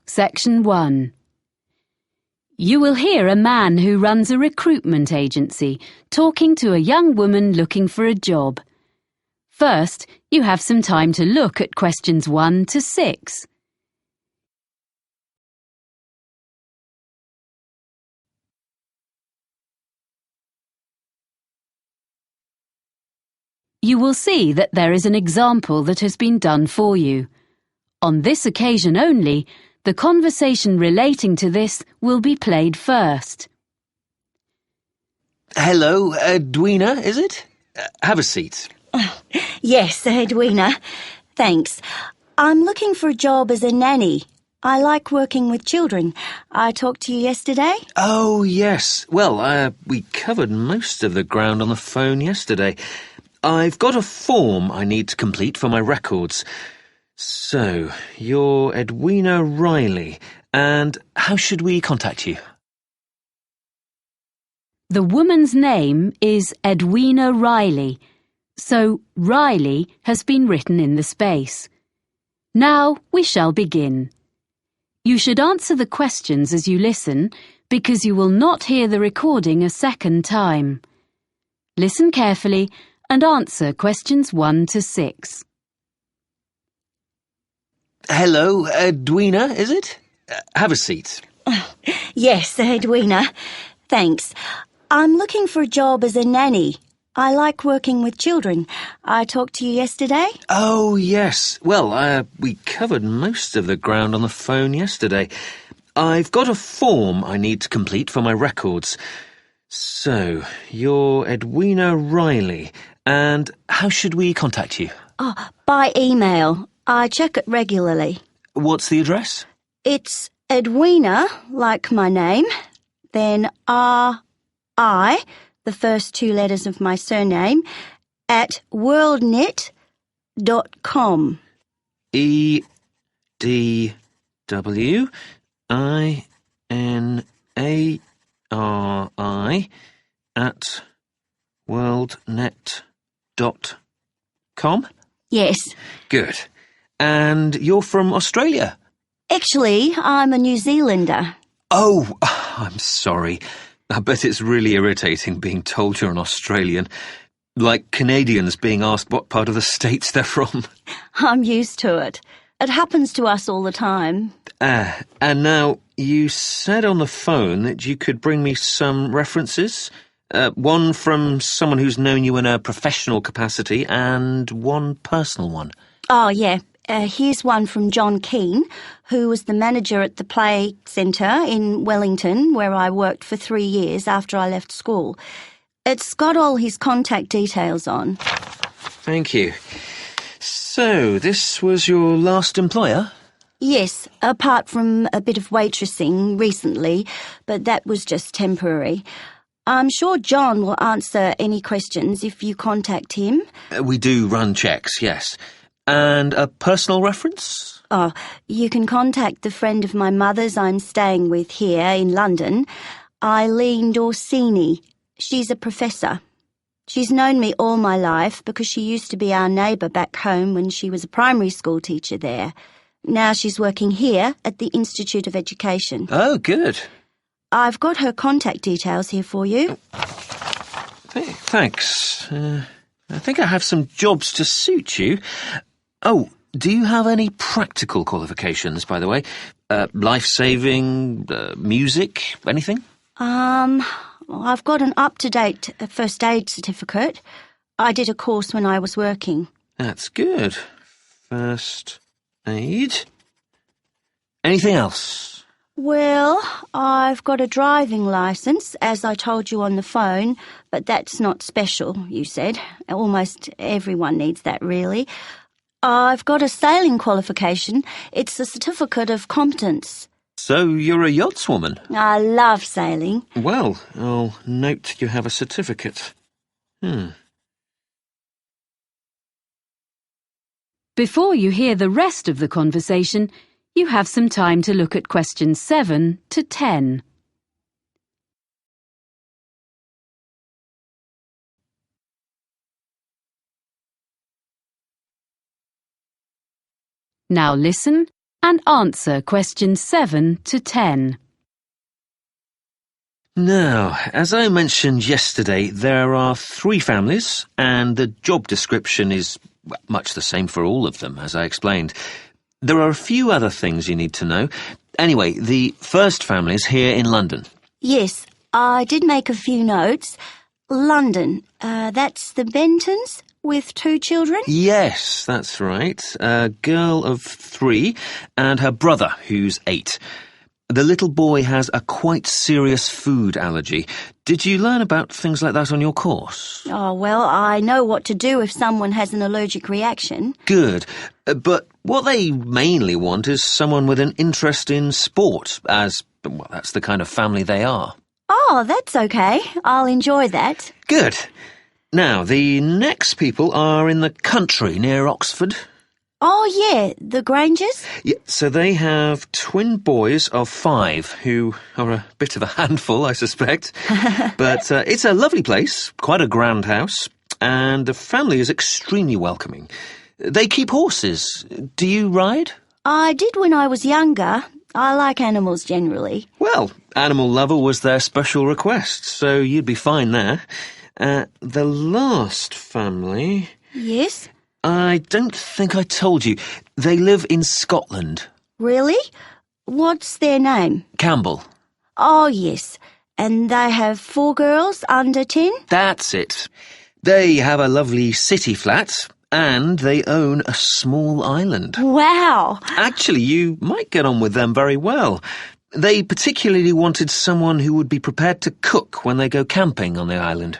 Section 1. You will hear a man who runs a recruitment agency talking to a young woman looking for a job. First, you have some time to look at questions 1 to 6. You will see that there is an example that has been done for you. On this occasion only, the conversation relating to this will be played first. Hello, Edwina, is it? Have a seat. Yes, Edwina. Thanks. I'm looking for a job as a nanny. I like working with children. I talked to you yesterday. Oh, yes. Well, we covered most of the ground on the phone yesterday. I've got a form I need to complete for my records. So, you're Edwina Riley, and how should we contact you? The woman's name is Edwina Riley, so Riley has been written in the space. Now we shall begin. You should answer the questions as you listen, because you will not hear the recording a second time. Listen carefully and answer questions 1 to 6. Hello, Edwina, is it? Have a seat. Yes, Edwina. Thanks. I'm looking for a job as a nanny. I like working with children. I talked to you yesterday. Oh, yes. Well, we covered most of the ground on the phone yesterday. I've got a form I need to complete for my records. So, you're Edwina Riley, and how should we contact you? By email. I check it regularly. What's the address? It's Edwina, like my name, then R-I, the first 2 letters of my surname, at worldnet.com. EDWINARI at worldnet.com? Yes. Good. And you're from Australia? Actually, I'm a New Zealander. Oh, I'm sorry. I bet it's really irritating being told you're an Australian. Like Canadians being asked what part of the States they're from. I'm used to it. It happens to us all the time. And now, you said on the phone that you could bring me some references. One from someone who's known you in a professional capacity and one personal one. Oh, yeah. Here's one from John Keane, who was the manager at the Play Center in Wellington, where I worked for 3 years after I left school. It's got all his contact details on. Thank you. So, this was your last employer? Yes, apart from a bit of waitressing recently, but that was just temporary. I'm sure John will answer any questions if you contact him. We do run checks, yes. And a personal reference? Oh, you can contact the friend of my mother's I'm staying with here in London, Eileen Dorsini. She's a professor. She's known me all my life because she used to be our neighbour back home when she was a primary school teacher there. Now she's working here at the Institute of Education. Oh, good. I've got her contact details here for you. Thanks. I think I have some jobs to suit you. Oh, do you have any practical qualifications, by the way? Life-saving, music, anything? I've got an up-to-date first aid certificate. I did a course when I was working. That's good. First aid. Anything else? Well, I've got a driving licence, as I told you on the phone, but that's not special, you said. Almost everyone needs that, really. I've got a sailing qualification. It's a certificate of competence. So you're a yachtswoman? I love sailing. Well, I'll note you have a certificate. Before you hear the rest of the conversation, you have some time to look at questions 7 to 10. Now listen and answer questions 7 to 10. Now, as I mentioned yesterday, there are 3 families, and the job description is much the same for all of them, as I explained. There are a few other things you need to know. Anyway, the first family is here in London. Yes, I did make a few notes. London, that's the Bentons with 2 children? Yes, that's right. A girl of 3 and her brother, who's 8. The little boy has a quite serious food allergy. Did you learn about things like that on your course? Oh, well, I know what to do if someone has an allergic reaction. Good. But what they mainly want is someone with an interest in sport, as, well, that's the kind of family they are. Oh, that's okay. I'll enjoy that. Good. Now, the next people are in the country near Oxford. Oh, yeah, the Grangers? Yeah, so they have twin boys of 5 who are a bit of a handful, I suspect. But it's a lovely place, quite a grand house, and the family is extremely welcoming. They keep horses. Do you ride? I did when I was younger. I like animals generally. Well, Animal Lover was their special request, so you'd be fine there. The last family... Yes? I don't think I told you. They live in Scotland. Really? What's their name? Campbell. Oh, yes. And they have 4 girls under 10? That's it. They have a lovely city flat, and they own a small island. Wow! Actually, you might get on with them very well. They particularly wanted someone who would be prepared to cook when they go camping on the island.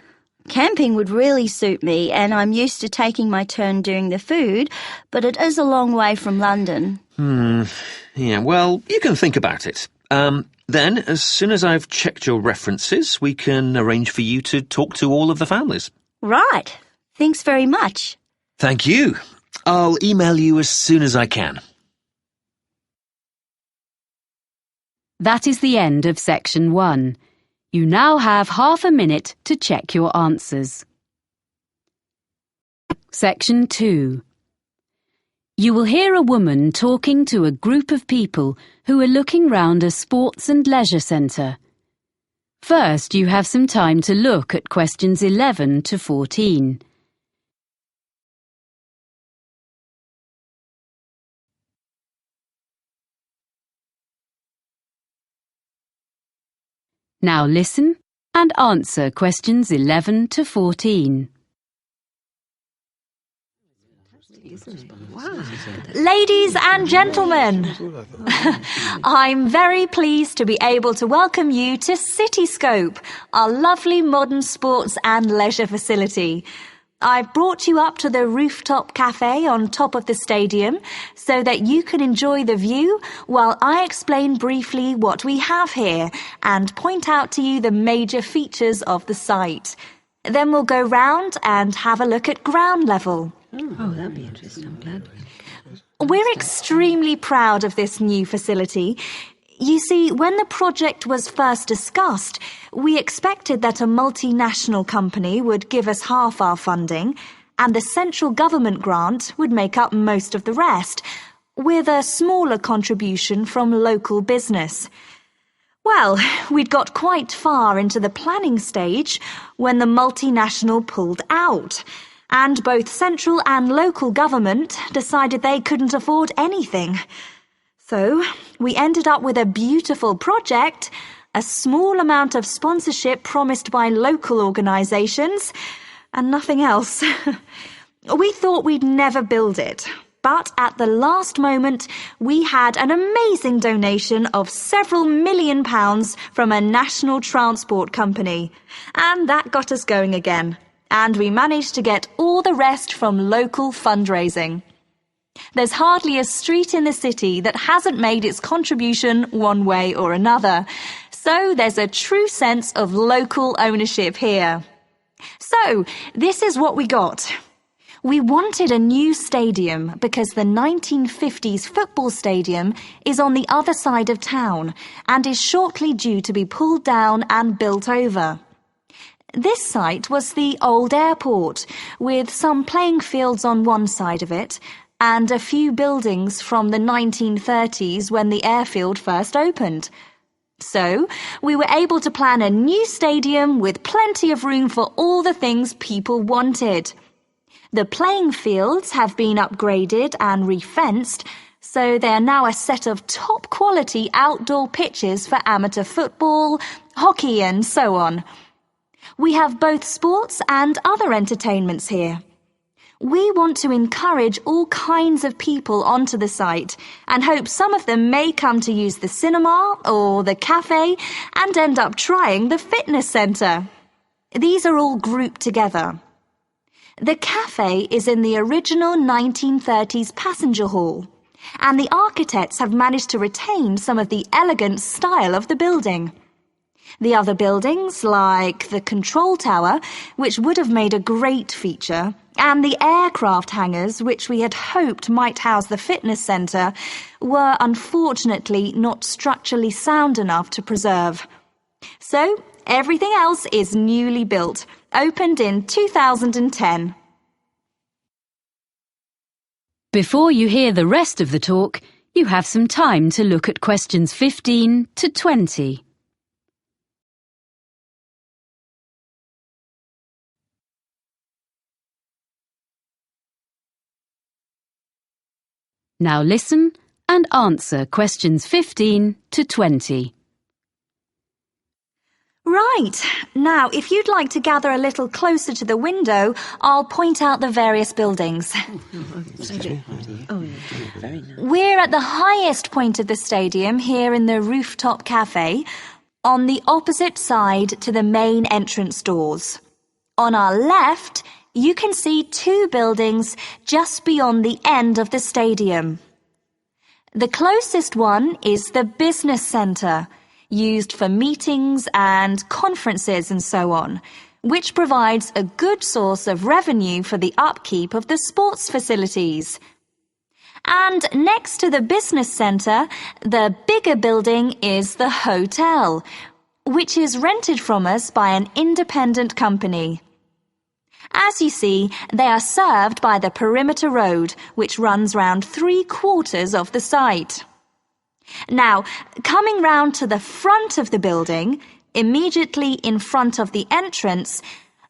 Camping would really suit me, and I'm used to taking my turn doing the food, but it is a long way from London. Yeah, well, you can think about it. Then, as soon as I've checked your references, we can arrange for you to talk to all of the families. Right. Thanks very much. Thank you. I'll email you as soon as I can. That is the end of section 1. You now have half a minute to check your answers. Section 2. You will hear a woman talking to a group of people who are looking round a sports and leisure centre. First, you have some time to look at questions 11 to 14. Now listen and answer questions 11 to 14. Ladies and gentlemen, I'm very pleased to be able to welcome you to Cityscope, our lovely modern sports and leisure facility. I've brought you up to the rooftop cafe on top of the stadium so that you can enjoy the view while I explain briefly what we have here and point out to you the major features of the site. Then we'll go round and have a look at ground level. Oh, that'd be interesting. I'm glad. We're extremely proud of this new facility. You see, when the project was first discussed, we expected that a multinational company would give us half our funding, and the central government grant would make up most of the rest, with a smaller contribution from local business. Well, we'd got quite far into the planning stage when the multinational pulled out, and both central and local government decided they couldn't afford anything. So, we ended up with a beautiful project, a small amount of sponsorship promised by local organisations, and nothing else. We thought we'd never build it, but at the last moment, we had an amazing donation of several £million from a national transport company, and that got us going again, and we managed to get all the rest from local fundraising. There's hardly a street in the city that hasn't made its contribution one way or another. So there's a true sense of local ownership here. So, this is what we got. We wanted a new stadium because the 1950s football stadium is on the other side of town and is shortly due to be pulled down and built over. This site was the old airport, with some playing fields on one side of it, and a few buildings from the 1930s when the airfield first opened. So, we were able to plan a new stadium with plenty of room for all the things people wanted. The playing fields have been upgraded and refenced, so they are now a set of top-quality outdoor pitches for amateur football, hockey and so on. We have both sports and other entertainments here. We want to encourage all kinds of people onto the site and hope some of them may come to use the cinema or the cafe and end up trying the fitness centre. These are all grouped together. The cafe is in the original 1930s passenger hall, and the architects have managed to retain some of the elegant style of the building. The other buildings, like the control tower, which would have made a great feature, and the aircraft hangars, which we had hoped might house the fitness centre, were unfortunately not structurally sound enough to preserve. So, everything else is newly built, opened in 2010. Before you hear the rest of the talk, you have some time to look at questions 15 to 20. Now listen and answer questions 15 to 20. Right. Now, if you'd like to gather a little closer to the window, I'll point out the various buildings. Very nice. We're at the highest point of the stadium here in the rooftop cafe, on the opposite side to the main entrance doors. On our left, you can see two buildings just beyond the end of the stadium. The closest one is the business centre, used for meetings and conferences and so on, which provides a good source of revenue for the upkeep of the sports facilities. And next to the business centre, the bigger building is the hotel, which is rented from us by an independent company. As you see, they are served by the perimeter road, which runs round 3/4 of the site. Now, coming round to the front of the building, immediately in front of the entrance,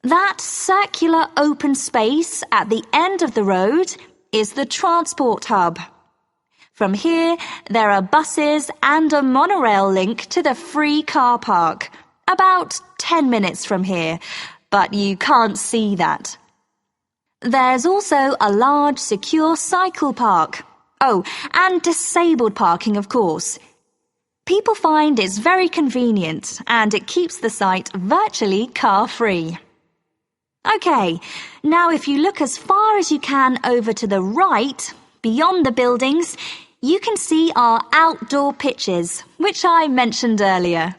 that circular open space at the end of the road is the transport hub. From here, there are buses and a monorail link to the free car park, about 10 minutes from here, but you can't see that. There's also a large secure cycle park. Oh, and disabled parking, of course. People find it's very convenient and it keeps the site virtually car-free. OK, now if you look as far as you can over to the right, beyond the buildings, you can see our outdoor pitches, which I mentioned earlier.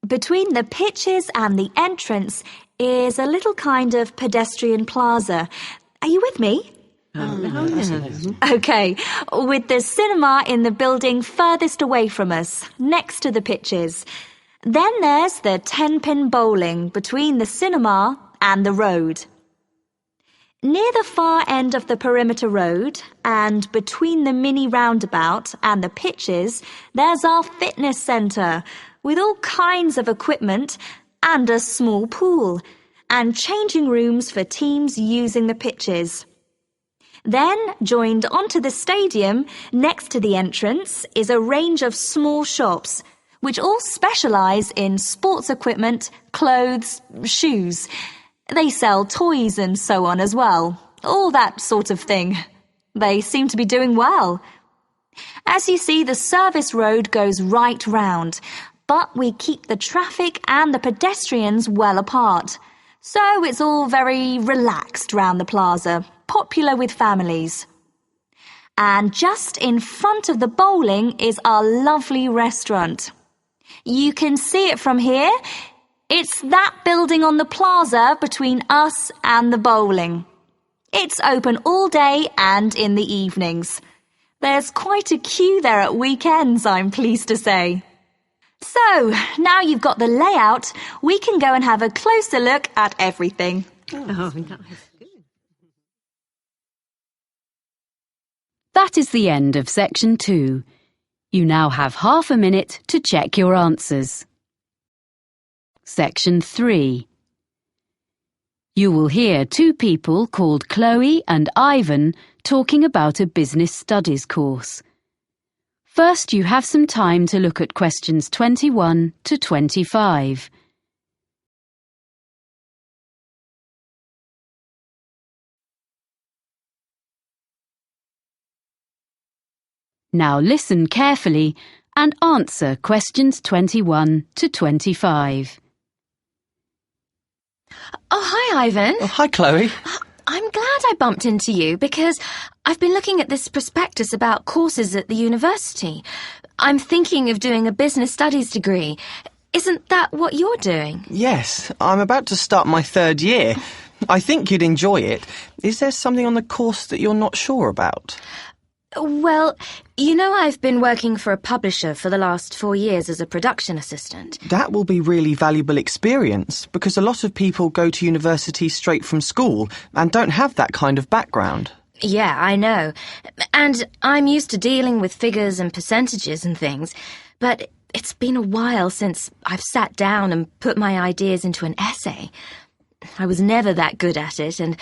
Between the pitches and the entrance is a little kind of pedestrian plaza. Are you with me? OK, with the cinema in the building furthest away from us, next to the pitches. Then there's the 10-pin bowling between the cinema and the road. Near the far end of the perimeter road and between the mini roundabout and the pitches, there's our fitness centre with all kinds of equipment and a small pool and changing rooms for teams using the pitches. Then, joined onto the stadium, next to the entrance, is a range of small shops, which all specialise in sports equipment, clothes, shoes. They sell toys and so on as well, all that sort of thing. They seem to be doing well. As you see, the service road goes right round, but we keep the traffic and the pedestrians well apart. So it's all very relaxed round the plaza, popular with families. And just in front of the bowling is our lovely restaurant. You can see it from here. It's that building on the plaza between us and the bowling. It's open all day and in the evenings. There's quite a queue there at weekends, I'm pleased to say. So, now you've got the layout, we can go and have a closer look at everything. Oh, nice. That is the end of section 2. You now have half a minute to check your answers. Section 3. You will hear two people called Chloe and Ivan talking about a business studies course. First, you have some time to look at questions 21 to 25. Now listen carefully and answer questions 21 to 25. Oh, hi, Ivan. Oh, hi, Chloe. I'm glad I bumped into you because I've been looking at this prospectus about courses at the university. I'm thinking of doing a business studies degree. Isn't that what you're doing? Yes, I'm about to start my 3rd year. I think you'd enjoy it. Is there something on the course that you're not sure about? Well, you know I've been working for a publisher for the last 4 years as a production assistant. That will be really valuable experience because a lot of people go to university straight from school and don't have that kind of background. Yeah, I know. And I'm used to dealing with figures and percentages and things, but it's been a while since I've sat down and put my ideas into an essay. I was never that good at it, and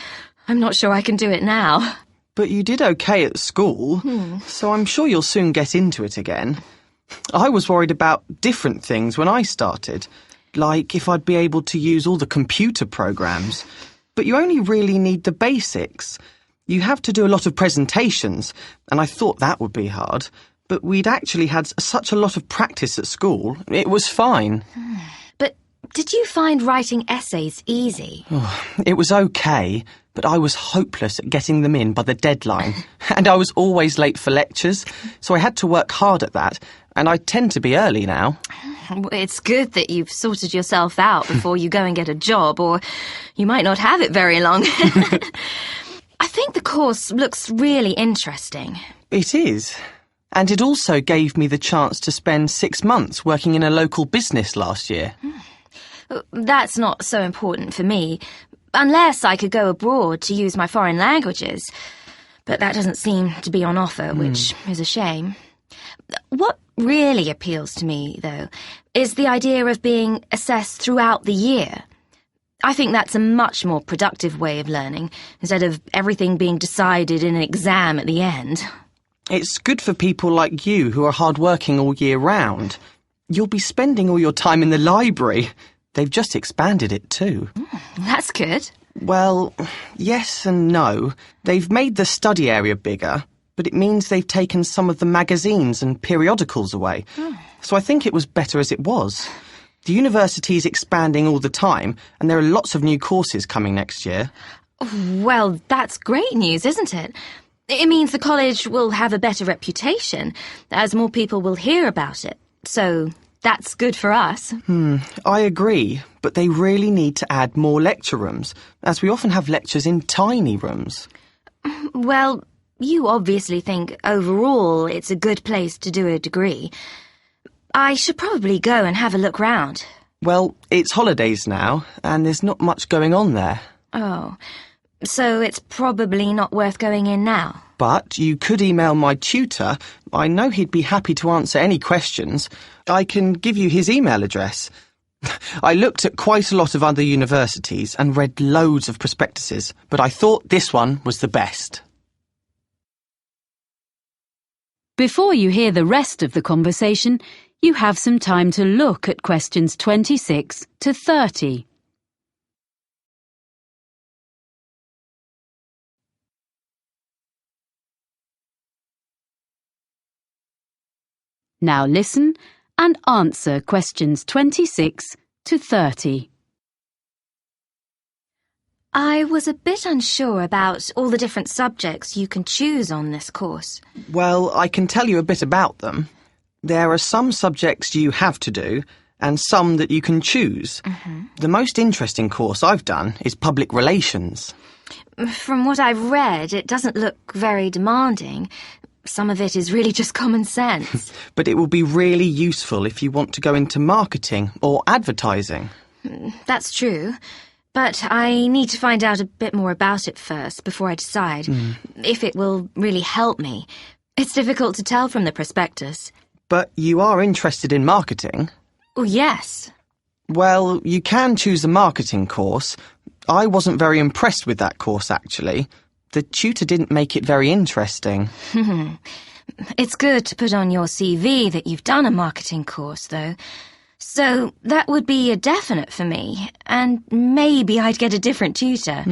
I'm not sure I can do it now. But you did okay at school, so I'm sure you'll soon get into it again. I was worried about different things when I started, like if I'd be able to use all the computer programs. But you only really need the basics. You have to do a lot of presentations, and I thought that would be hard. But we'd actually had such a lot of practice at school, it was fine. But did you find writing essays easy? It was okay, but I was hopeless at getting them in by the deadline. And I was always late for lectures, so I had to work hard at that, and I tend to be early now. It's good that you've sorted yourself out before you go and get a job, or you might not have it very long. I think the course looks really interesting. It is. And it also gave me the chance to spend 6 months working in a local business last year. That's not so important for me, unless I could go abroad to use my foreign languages. But that doesn't seem to be on offer, which is a shame. What really appeals to me, though, is the idea of being assessed throughout the year. I think that's a much more productive way of learning, instead of everything being decided in an exam at the end. It's good for people like you who are hard-working all year round. You'll be spending all your time in the library. They've just expanded it too. That's good. Well, yes and no. They've made the study area bigger, but it means they've taken some of the magazines and periodicals away. So I think it was better as it was. The university is expanding all the time, and there are lots of new courses coming next year. Well, that's great news, isn't it? It means the college will have a better reputation, as more people will hear about it. So that's good for us. I agree, but they really need to add more lecture rooms, as we often have lectures in tiny rooms. Well, you obviously think overall it's a good place to do a degree. I should probably go and have a look round. Well, it's holidays now, and there's not much going on there. Oh, so it's probably not worth going in now. But you could email my tutor. I know he'd be happy to answer any questions. I can give you his email address. I looked at quite a lot of other universities and read loads of prospectuses, but I thought this one was the best. Before you hear the rest of the conversation, you have some time to look at questions 26 to 30. Now listen and answer questions 26 to 30. I was a bit unsure about all the different subjects you can choose on this course. Well, I can tell you a bit about them. There are some subjects you have to do, and some that you can choose. The most interesting course I've done is public relations. From what I've read, it doesn't look very demanding. Some of it is really just common sense. But it will be really useful if you want to go into marketing or advertising. That's true. But I need to find out a bit more about it first before I decide if it will really help me. It's difficult to tell from the prospectus. But you are interested in marketing? Oh, yes. Well, you can choose a marketing course. I wasn't very impressed with that course, actually. The tutor didn't make it very interesting. It's good to put on your CV that you've done a marketing course, though. So that would be a definite for me, and maybe I'd get a different tutor.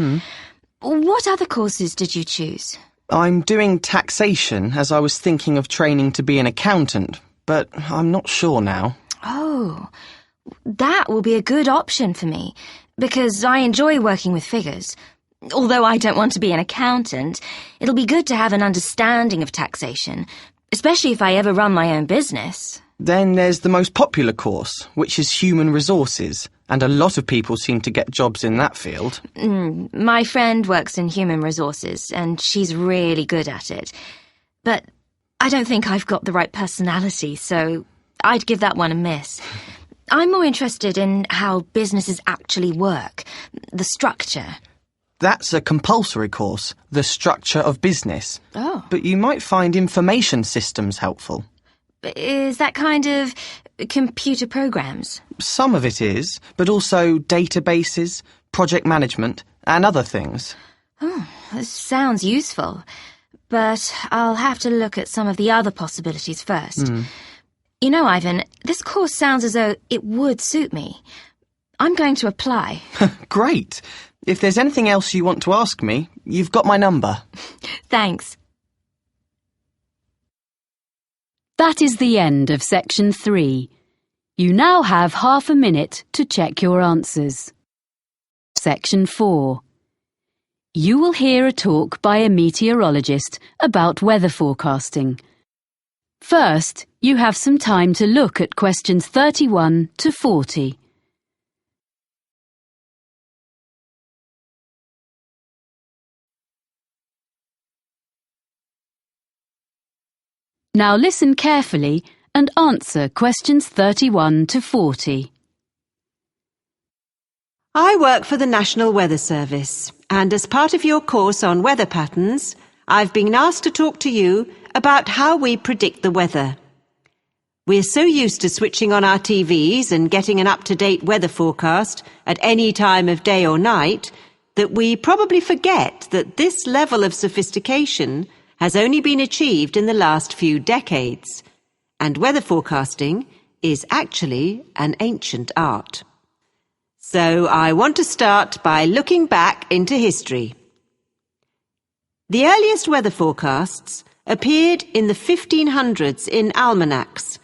What other courses did you choose? I'm doing taxation, as I was thinking of training to be an accountant, but I'm not sure now. Oh, that will be a good option for me, because I enjoy working with figures. Although I don't want to be an accountant, it'll be good to have an understanding of taxation, especially if I ever run my own business. Then there's the most popular course, which is human resources, and a lot of people seem to get jobs in that field. My friend works in human resources, and she's really good at it. But I don't think I've got the right personality, so I'd give that one a miss. I'm more interested in how businesses actually work, the structure. That's a compulsory course, the structure of business. Oh. But you might find information systems helpful. Is that kind of computer programs? Some of it is, but also databases, project management, and other things. Oh, this sounds useful. But I'll have to look at some of the other possibilities first. You know, Ivan, this course sounds as though it would suit me. I'm going to apply. Great. If there's anything else you want to ask me, you've got my number. Thanks. That is the end of section 3. You now have half a minute to check your answers. Section 4. You will hear a talk by a meteorologist about weather forecasting. First, you have some time to look at questions 31 to 40. Now listen carefully and answer questions 31 to 40. I work for the National Weather Service, and as part of your course on weather patterns, I've been asked to talk to you about how we predict the weather. We're so used to switching on our TVs and getting an up-to-date weather forecast at any time of day or night that we probably forget that this level of sophistication has only been achieved in the last few decades, and weather forecasting is actually an ancient art. So I want to start by looking back into history. The earliest weather forecasts appeared in the 1500s in almanacs,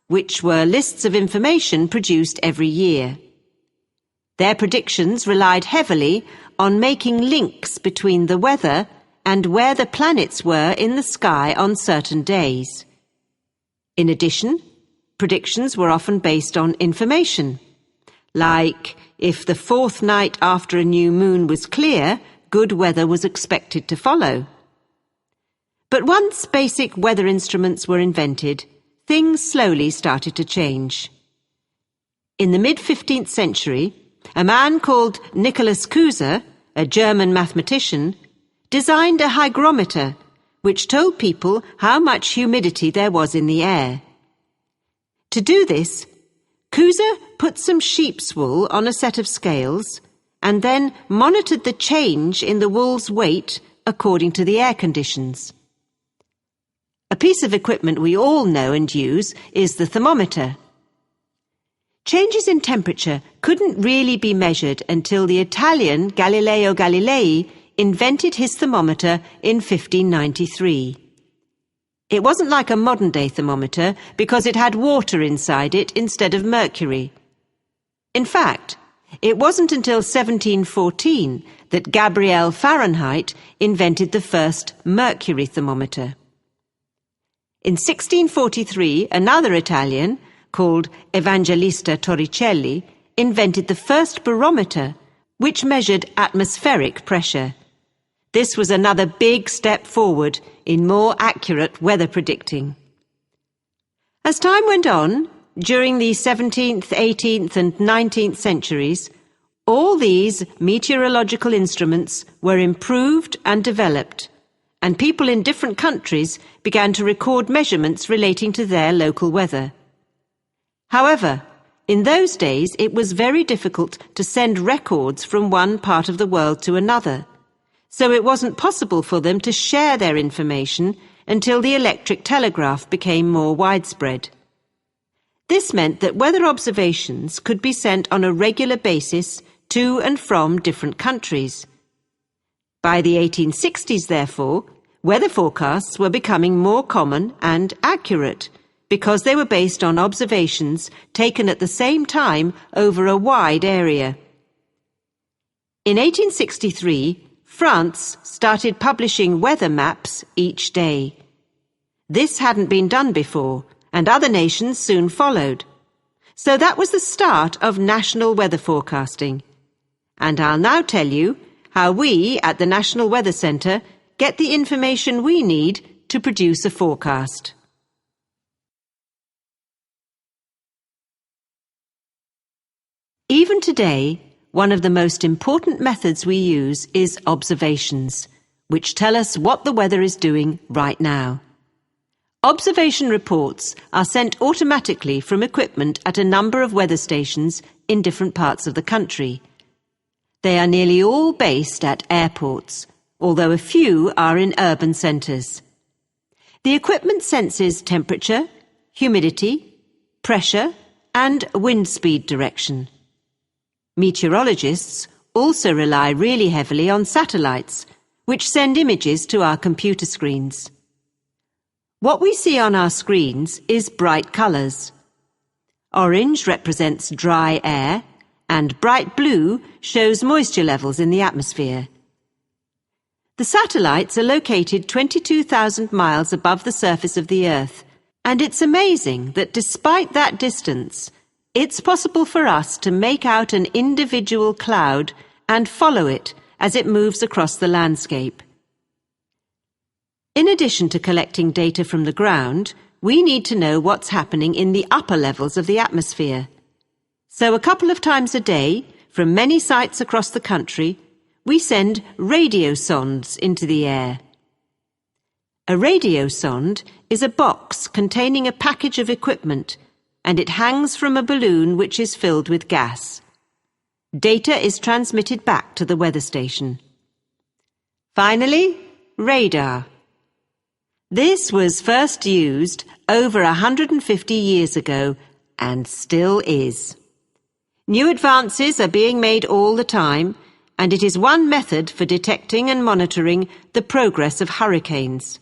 which were lists of information produced every year. Their predictions relied heavily on making links between the weather and where the planets were in the sky on certain days. In addition, predictions were often based on information, like if the fourth night after a new moon was clear, good weather was expected to follow. But once basic weather instruments were invented, things slowly started to change. In the mid-15th century, a man called Nicholas Kuser, a German mathematician, designed a hygrometer which told people how much humidity there was in the air. To do this, Kuser put some sheep's wool on a set of scales and then monitored the change in the wool's weight according to the air conditions. A piece of equipment we all know and use is the thermometer. Changes in temperature couldn't really be measured until the Italian Galileo Galilei invented his thermometer in 1593. It wasn't like a modern-day thermometer because it had water inside it instead of mercury. In fact, it wasn't until 1714 that Gabriel Fahrenheit invented the first mercury thermometer. In 1643, another Italian, called Evangelista Torricelli, invented the first barometer, which measured atmospheric pressure. This was another big step forward in more accurate weather predicting. As time went on, during the 17th, 18th and 19th centuries, All these meteorological instruments were improved and developed, and people in different countries began to record measurements relating to their local weather. However, in those days it was very difficult to send records from one part of the world to another, so it wasn't possible for them to share their information until the electric telegraph became more widespread. This meant that weather observations could be sent on a regular basis to and from different countries. By the 1860s, therefore, weather forecasts were becoming more common and accurate because they were based on observations taken at the same time over a wide area. In 1863, France started publishing weather maps each day. This hadn't been done before, and other nations soon followed. So that was the start of national weather forecasting. And I'll now tell you how we at the National Weather Center get the information we need to produce a forecast. Even today, one of the most important methods we use is observations, which tell us what the weather is doing right now. Observation reports are sent automatically from equipment at a number of weather stations in different parts of the country. They are nearly all based at airports, although a few are in urban centres. The equipment senses temperature, humidity, pressure, and wind speed direction. Meteorologists also rely really heavily on satellites, which send images to our computer screens. What we see on our screens is bright colours. Orange represents dry air, and bright blue shows moisture levels in the atmosphere. The satellites are located 22,000 miles above the surface of the Earth, and it's amazing that despite that distance, it's possible for us to make out an individual cloud and follow it as it moves across the landscape. In addition to collecting data from the ground, we need to know what's happening in the upper levels of the atmosphere. So a couple of times a day, from many sites across the country, we send radio sondes into the air. A radio sonde is a box containing a package of equipment, and it hangs from a balloon which is filled with gas. Data is transmitted back to the weather station. Finally, radar. This was first used over 150 years ago and still is. New advances are being made all the time, and it is one method for detecting and monitoring the progress of hurricanes.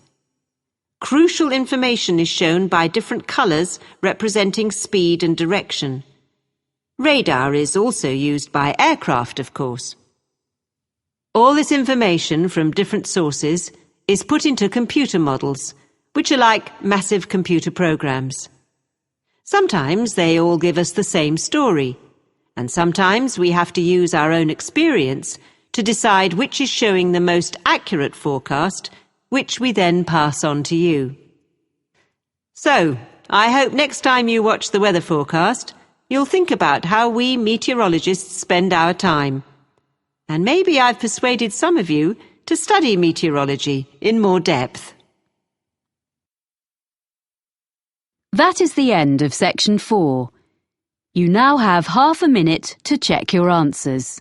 Crucial information is shown by different colours representing speed and direction. Radar is also used by aircraft, of course. All this information from different sources is put into computer models, which are like massive computer programs. Sometimes they all give us the same story, and sometimes we have to use our own experience to decide which is showing the most accurate forecast, which we then pass on to you. So, I hope next time you watch the weather forecast, you'll think about how we meteorologists spend our time. And maybe I've persuaded some of you to study meteorology in more depth. That is the end of section 4. You now have half a minute to check your answers.